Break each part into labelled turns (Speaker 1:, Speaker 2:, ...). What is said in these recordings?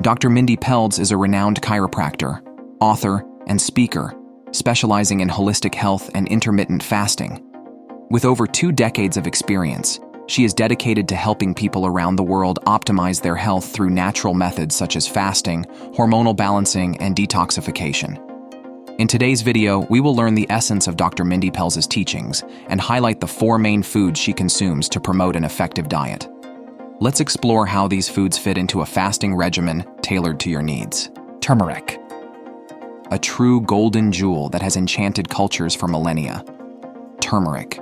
Speaker 1: Dr. Mindy Pelz is a renowned chiropractor, author, and speaker, specializing in holistic health and intermittent fasting. With over 2 decades of experience, she is dedicated to helping people around the world optimize their health through natural methods such as fasting, hormonal balancing, and detoxification. In today's video, we will learn the essence of Dr. Mindy Pelz's teachings and highlight the 4 main foods she consumes to promote an effective diet. Let's explore how these foods fit into a fasting regimen tailored to your needs. Turmeric. A true golden jewel that has enchanted cultures for millennia. Turmeric.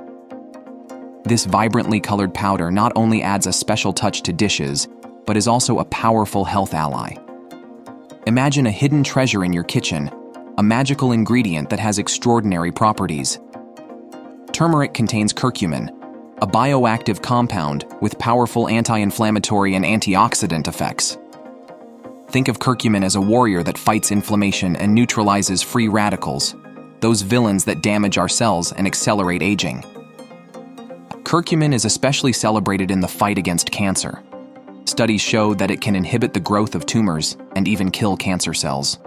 Speaker 1: This vibrantly colored powder not only adds a special touch to dishes, but is also a powerful health ally. Imagine a hidden treasure in your kitchen, a magical ingredient that has extraordinary properties. Turmeric contains curcumin, a bioactive compound with powerful anti-inflammatory and antioxidant effects. Think of curcumin as a warrior that fights inflammation and neutralizes free radicals, those villains that damage our cells and accelerate aging. Curcumin is especially celebrated in the fight against cancer. Studies show that it can inhibit the growth of tumors and even kill cancer cells.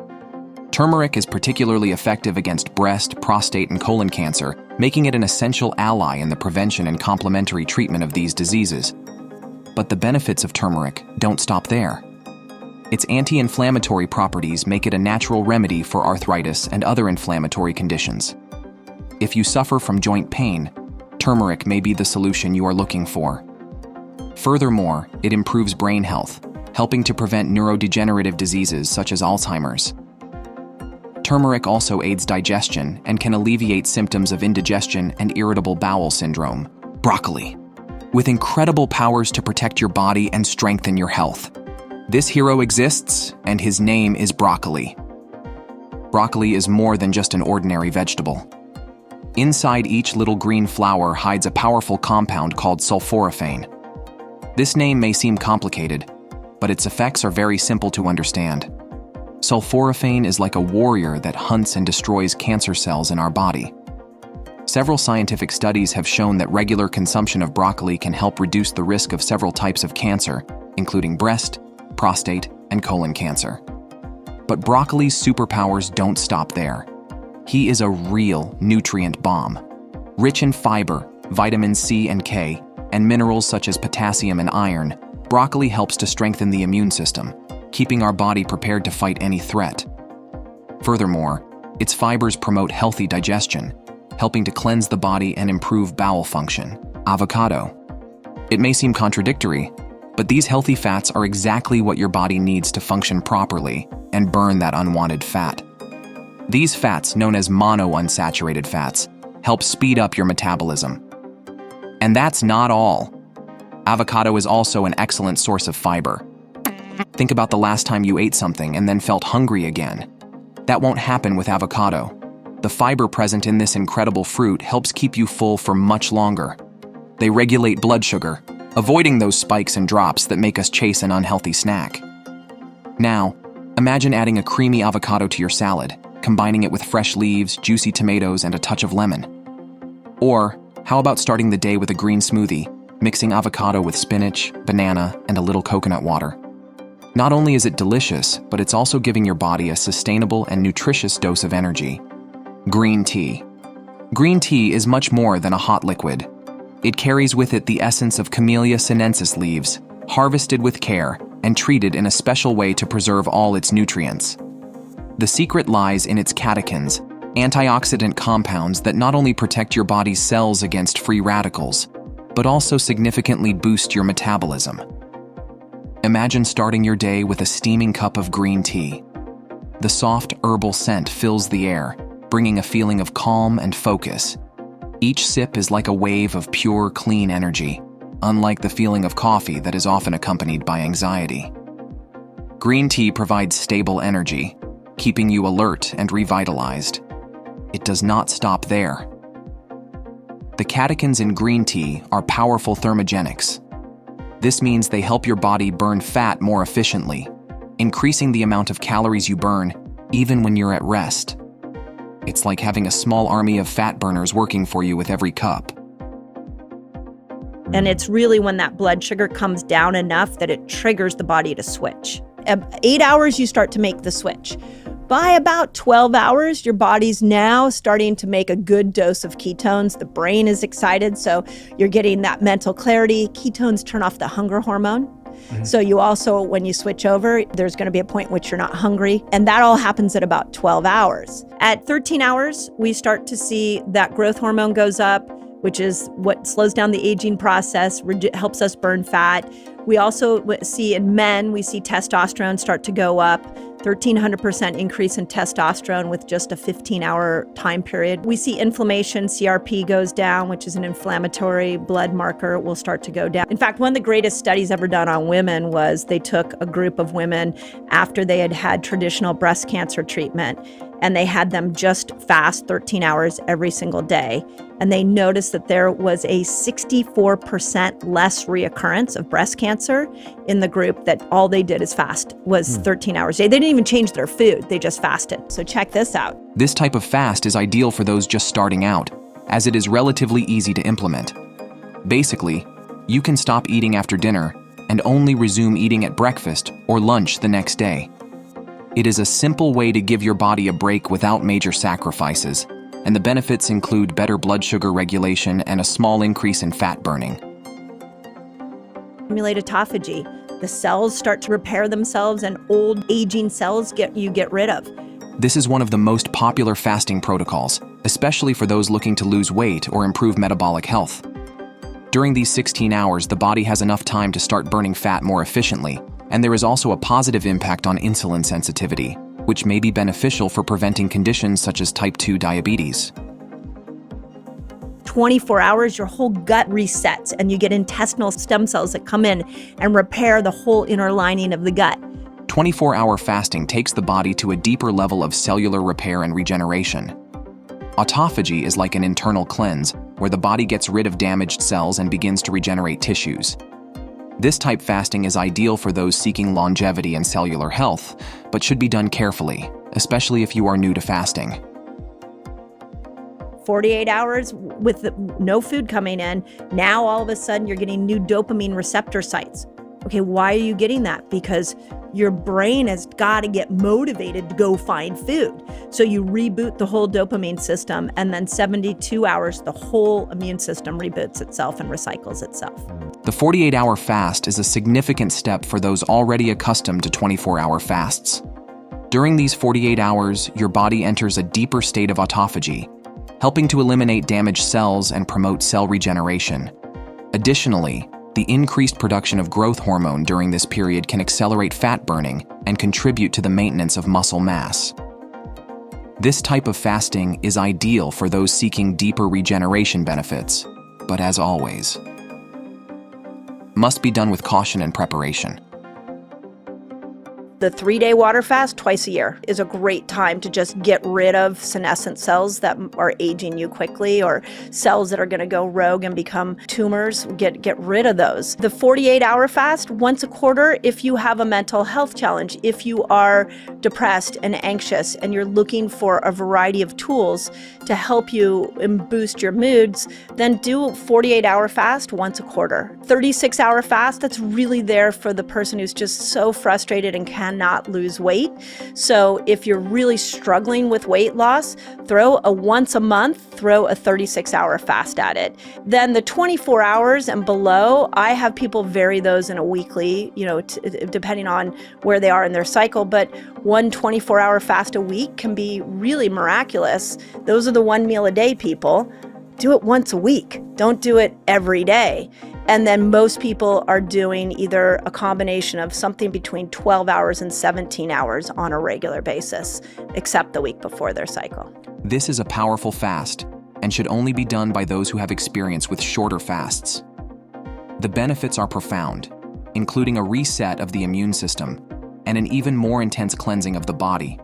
Speaker 1: Turmeric is particularly effective against breast, prostate, and colon cancer, making it an essential ally in the prevention and complementary treatment of these diseases. But the benefits of turmeric don't stop there. Its anti-inflammatory properties make it a natural remedy for arthritis and other inflammatory conditions. If you suffer from joint pain, turmeric may be the solution you are looking for. Furthermore, it improves brain health, helping to prevent neurodegenerative diseases such as Alzheimer's. Turmeric also aids digestion and can alleviate symptoms of indigestion and irritable bowel syndrome. Broccoli. With incredible powers to protect your body and strengthen your health. This hero exists, and his name is broccoli. Broccoli is more than just an ordinary vegetable. Inside each little green flower hides a powerful compound called sulforaphane. This name may seem complicated, but its effects are very simple to understand. Sulforaphane is like a warrior that hunts and destroys cancer cells in our body. Several scientific studies have shown that regular consumption of broccoli can help reduce the risk of several types of cancer, including breast, prostate, and colon cancer. But broccoli's superpowers don't stop there. He is a real nutrient bomb. Rich in fiber, vitamin C and K, and minerals such as potassium and iron, broccoli helps to strengthen the immune system, keeping our body prepared to fight any threat. Furthermore, its fibers promote healthy digestion, helping to cleanse the body and improve bowel function. Avocado. It may seem contradictory, but these healthy fats are exactly what your body needs to function properly and burn that unwanted fat. These fats, known as monounsaturated fats, help speed up your metabolism. And that's not all. Avocado is also an excellent source of fiber. Think about the last time you ate something and then felt hungry again. That won't happen with avocado. The fiber present in this incredible fruit helps keep you full for much longer. They regulate blood sugar, avoiding those spikes and drops that make us chase an unhealthy snack. Now, imagine adding a creamy avocado to your salad, combining it with fresh leaves, juicy tomatoes, and a touch of lemon. Or, how about starting the day with a green smoothie, mixing avocado with spinach, banana, and a little coconut water? Not only is it delicious, but it's also giving your body a sustainable and nutritious dose of energy. Green tea. Green tea is much more than a hot liquid. It carries with it the essence of Camellia sinensis leaves, harvested with care and treated in a special way to preserve all its nutrients. The secret lies in its catechins, antioxidant compounds that not only protect your body's cells against free radicals, but also significantly boost your metabolism. Imagine starting your day with a steaming cup of green tea. The soft herbal scent fills the air, bringing a feeling of calm and focus. Each sip is like a wave of pure, clean energy, unlike the feeling of coffee that is often accompanied by anxiety. Green tea provides stable energy, keeping you alert and revitalized. It does not stop there. The catechins in green tea are powerful thermogenics. This means they help your body burn fat more efficiently, increasing the amount of calories you burn even when you're at rest. It's like having a small army of fat burners working for you with every cup.
Speaker 2: And it's really when that blood sugar comes down enough that it triggers the body to switch. 8 hours, you start to make the switch. By about 12 hours, your body's now starting to make a good dose of ketones. The brain is excited, so you're getting that mental clarity. Ketones turn off the hunger hormone. So you also, when you switch over, there's going to be a point in which you're not hungry. And that all happens at about 12 hours. At 13 hours, we start to see that growth hormone goes up, which is what slows down the aging process, helps us burn fat. We also see in men, we see testosterone start to go up, 1,300% increase in testosterone with just a 15-hour time period. We see inflammation, CRP goes down, which is an inflammatory blood marker, will start to go down. In fact, one of the greatest studies ever done on women was they took a group of women after they had had traditional breast cancer treatment, and they had them just fast 13 hours every single day. And they noticed that there was a 64% less reoccurrence of breast cancer in the group that all they did is fast, was 13 hours a day. They didn't even change their food, they just fasted. So check this out.
Speaker 1: This type of fast is ideal for those just starting out, as it is relatively easy to implement. Basically, you can stop eating after dinner and only resume eating at breakfast or lunch the next day. It is a simple way to give your body a break without major sacrifices, and the benefits include better blood sugar regulation and a small increase in fat burning.
Speaker 2: Stimulate autophagy. The cells start to repair themselves, and old aging cells you get rid of.
Speaker 1: This is one of the most popular fasting protocols, especially for those looking to lose weight or improve metabolic health. During these 16 hours, the body has enough time to start burning fat more efficiently, and there is also a positive impact on insulin sensitivity, which may be beneficial for preventing conditions such as type 2 diabetes.
Speaker 2: 24 hours, your whole gut resets, and you get intestinal stem cells that come in and repair the whole inner lining of the gut.
Speaker 1: 24-hour fasting takes the body to a deeper level of cellular repair and regeneration. Autophagy is like an internal cleanse, where the body gets rid of damaged cells and begins to regenerate tissues. This type fasting is ideal for those seeking longevity and cellular health, but should be done carefully, especially if you are new to fasting.
Speaker 2: 48 hours with no food coming in, now all of a sudden you're getting new dopamine receptor sites. Okay, why are you getting that? Because your brain has got to get motivated to go find food. So you reboot the whole dopamine system, and then 72 hours, the whole immune system reboots itself and recycles itself.
Speaker 1: The 48-hour fast is a significant step for those already accustomed to 24-hour fasts. During these 48 hours, your body enters a deeper state of autophagy, helping to eliminate damaged cells and promote cell regeneration. Additionally, the increased production of growth hormone during this period can accelerate fat burning and contribute to the maintenance of muscle mass. This type of fasting is ideal for those seeking deeper regeneration benefits, but as always, must be done with caution and preparation.
Speaker 2: The 3-day water fast twice a year is a great time to just get rid of senescent cells that are aging you quickly, or cells that are going to go rogue and become tumors. Get rid of those. The 48-hour fast once a quarter if you have a mental health challenge, if you are depressed and anxious and you're looking for a variety of tools to help you and boost your moods, then do a 48-hour fast once a quarter. 36-hour fast, that's really there for the person who's just so frustrated and cannot lose weight. So if you're really struggling with weight loss, throw a once a month, throw a 36-hour fast at it. Then the 24 hours and below, I have people vary those in a weekly, depending on where they are in their cycle, but one 24-hour fast a week can be really miraculous. Those are the 1 meal a day people. Do it once a week. Don't do it every day. And then most people are doing either a combination of something between 12 hours and 17 hours on a regular basis, except the week before their cycle.
Speaker 1: This is a powerful fast and should only be done by those who have experience with shorter fasts. The benefits are profound, including a reset of the immune system and an even more intense cleansing of the body.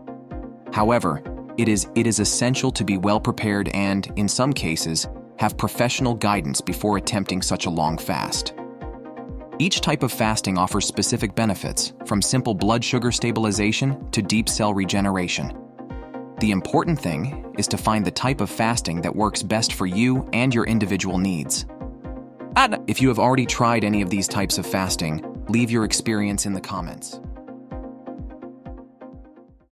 Speaker 1: However, it is essential to be well prepared and, in some cases, have professional guidance before attempting such a long fast. Each type of fasting offers specific benefits, from simple blood sugar stabilization to deep cell regeneration. The important thing is to find the type of fasting that works best for you and your individual needs. If you have already tried any of these types of fasting, leave your experience in the comments.